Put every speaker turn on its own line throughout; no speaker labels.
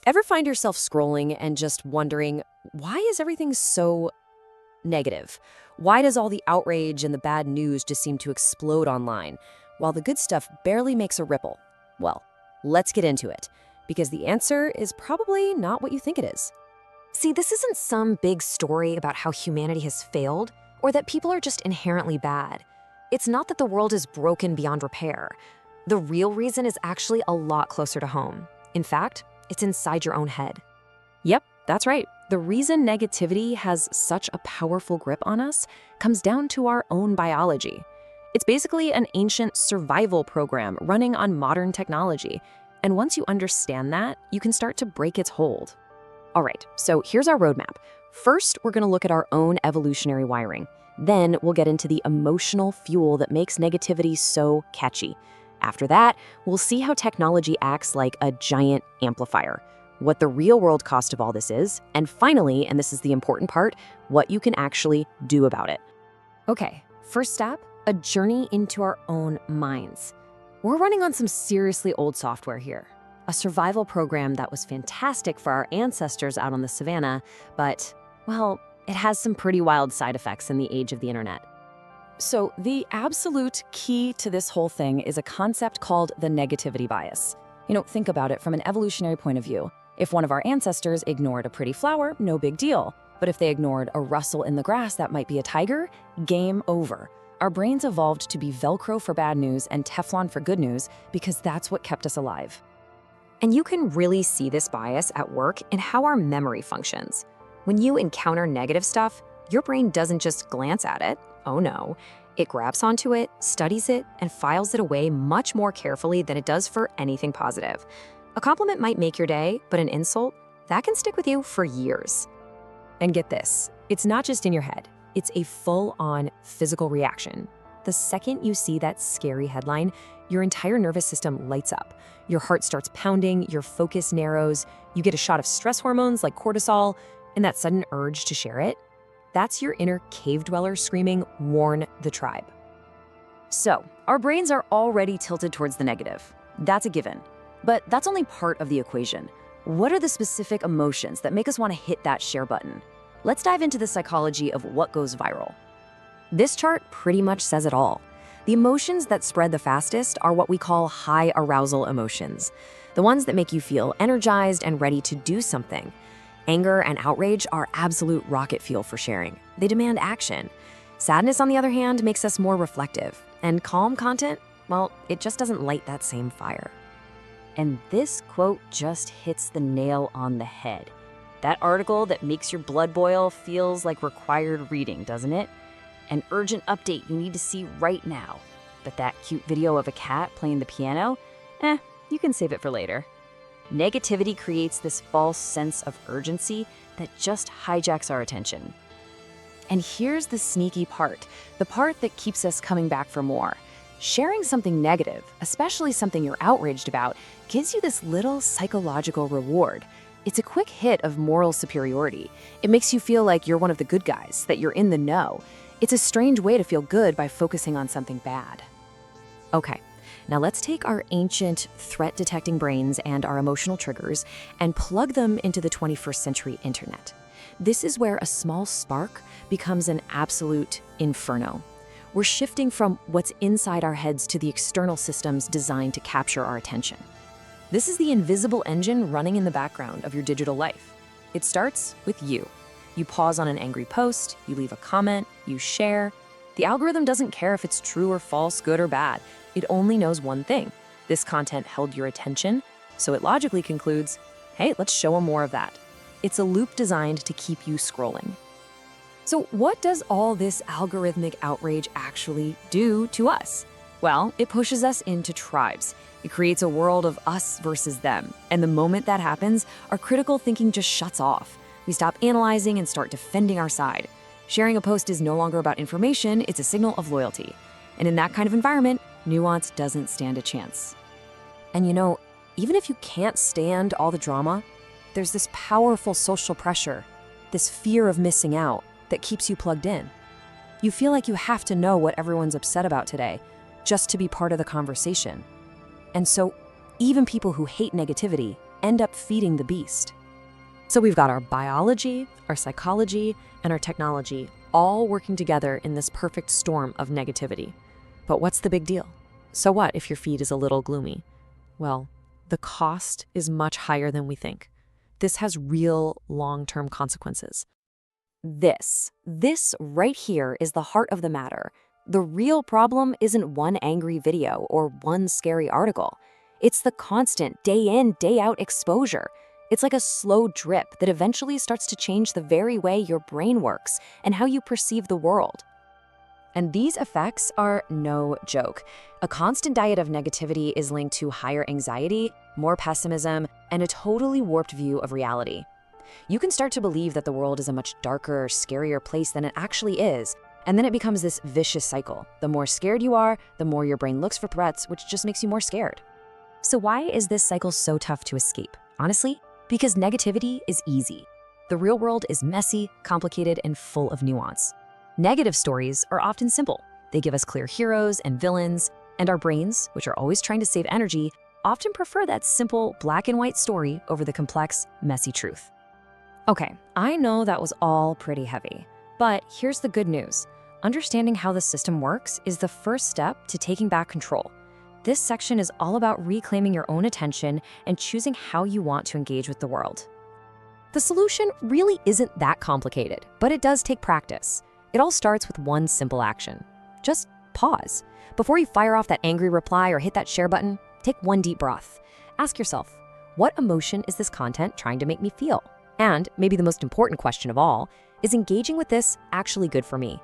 Ever find yourself scrolling and just wondering, why is everything so negative? Why does all the outrage and the bad news just seem to explode online, while the good stuff barely makes a ripple? Well, let's get into it, because the answer is probably not what you think it is.
See, this isn't some big story about how humanity has failed or that people are just inherently bad. It's not that the world is broken beyond repair. The real reason is actually a lot closer to home. In fact, it's inside your own head.
Yep, that's right. The reason negativity has such a powerful grip on us comes down to our own biology. It's basically an ancient survival program running on modern technology. And once you understand that, you can start to break its hold. All right, so here's our roadmap. First, we're going to look at our own evolutionary wiring. Then we'll get into the emotional fuel that makes negativity so catchy. After that, we'll see how technology acts like a giant amplifier, what the real-world cost of all this is, and finally, and this is the important part, what you can actually do about it. Okay, first step, a journey into our own minds. We're running on some seriously old software here. A survival program that was fantastic for our ancestors out on the savannah, but, well, it has some pretty wild side effects in the age of the internet. So the absolute key to this whole thing is a concept called the negativity bias. Think about it from an evolutionary point of view. If one of our ancestors ignored a pretty flower, no big deal. But if they ignored a rustle in the grass that might be a tiger, game over. Our brains evolved to be Velcro for bad news and Teflon for good news because that's what kept us alive.
And you can really see this bias at work in how our memory functions. When you encounter negative stuff, your brain doesn't just glance at it. Oh no. It grabs onto it, studies it, and files it away much more carefully than it does for anything positive. A compliment might make your day, but an insult, that can stick with you for years.
And get this, it's not just in your head. It's a full-on physical reaction. The second you see that scary headline, your entire nervous system lights up. Your heart starts pounding, your focus narrows, you get a shot of stress hormones like cortisol, and that sudden urge to share it. That's your inner cave dweller screaming, "Warn the tribe." So, our brains are already tilted towards the negative. That's a given. But that's only part of the equation. What are the specific emotions that make us want to hit that share button? Let's dive into the psychology of what goes viral. This chart pretty much says it all. The emotions that spread the fastest are what we call high arousal emotions, the ones that make you feel energized and ready to do something. Anger and outrage are absolute rocket fuel for sharing. They demand action. Sadness, on the other hand, makes us more reflective. And calm content, well, it just doesn't light that same fire. And this quote just hits the nail on the head. That article that makes your blood boil feels like required reading, doesn't it? An urgent update you need to see right now. But that cute video of a cat playing the piano? You can save it for later. Negativity creates this false sense of urgency that just hijacks our attention. And here's the sneaky part, the part that keeps us coming back for more. Sharing something negative, especially something you're outraged about, gives you this little psychological reward. It's a quick hit of moral superiority. It makes you feel like you're one of the good guys, that you're in the know. It's a strange way to feel good by focusing on something bad. Okay. Now let's take our ancient threat-detecting brains and our emotional triggers and plug them into the 21st century internet. This is where a small spark becomes an absolute inferno. We're shifting from what's inside our heads to the external systems designed to capture our attention. This is the invisible engine running in the background of your digital life. It starts with you. You pause on an angry post, you leave a comment, you share. The algorithm doesn't care if it's true or false, good or bad. It only knows one thing. This content held your attention, so it logically concludes, hey, let's show them more of that. It's a loop designed to keep you scrolling. So what does all this algorithmic outrage actually do to us? Well, it pushes us into tribes. It creates a world of us versus them. And the moment that happens, our critical thinking just shuts off. We stop analyzing and start defending our side. Sharing a post is no longer about information, it's a signal of loyalty. And in that kind of environment, nuance doesn't stand a chance. And even if you can't stand all the drama, there's this powerful social pressure, this fear of missing out that keeps you plugged in. You feel like you have to know what everyone's upset about today, just to be part of the conversation. And so, even people who hate negativity, end up feeding the beast. So we've got our biology, our psychology, and our technology all working together in this perfect storm of negativity. But what's the big deal? So what if your feed is a little gloomy? Well, the cost is much higher than we think. This has real long-term consequences. This right here is the heart of the matter. The real problem isn't one angry video or one scary article. It's the constant day in, day out exposure. It's like a slow drip that eventually starts to change the very way your brain works and how you perceive the world. And these effects are no joke. A constant diet of negativity is linked to higher anxiety, more pessimism, and a totally warped view of reality. You can start to believe that the world is a much darker, scarier place than it actually is, and then it becomes this vicious cycle. The more scared you are, the more your brain looks for threats, which just makes you more scared. So why is this cycle so tough to escape? Honestly, because negativity is easy. The real world is messy, complicated, and full of nuance. Negative stories are often simple. They give us clear heroes and villains, and our brains, which are always trying to save energy, often prefer that simple black and white story over the complex, messy truth. Okay, I know that was all pretty heavy, but here's the good news. Understanding how the system works is the first step to taking back control. This section is all about reclaiming your own attention and choosing how you want to engage with the world. The solution really isn't that complicated, but it does take practice. It all starts with one simple action. Just pause. Before you fire off that angry reply or hit that share button, take one deep breath. Ask yourself, what emotion is this content trying to make me feel? And maybe the most important question of all, is engaging with this actually good for me?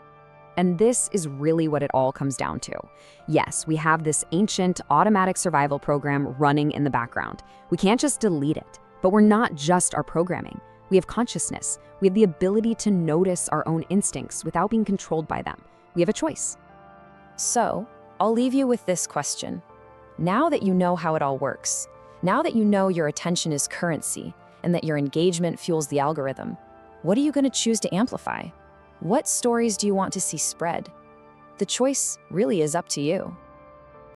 And this is really what it all comes down to. Yes, we have this ancient automatic survival program running in the background. We can't just delete it, but we're not just our programming. We have consciousness. We have the ability to notice our own instincts without being controlled by them. We have a choice. So, I'll leave you with this question. Now that you know how it all works, now that you know your attention is currency and that your engagement fuels the algorithm, what are you going to choose to amplify? What stories do you want to see spread? The choice really is up to you.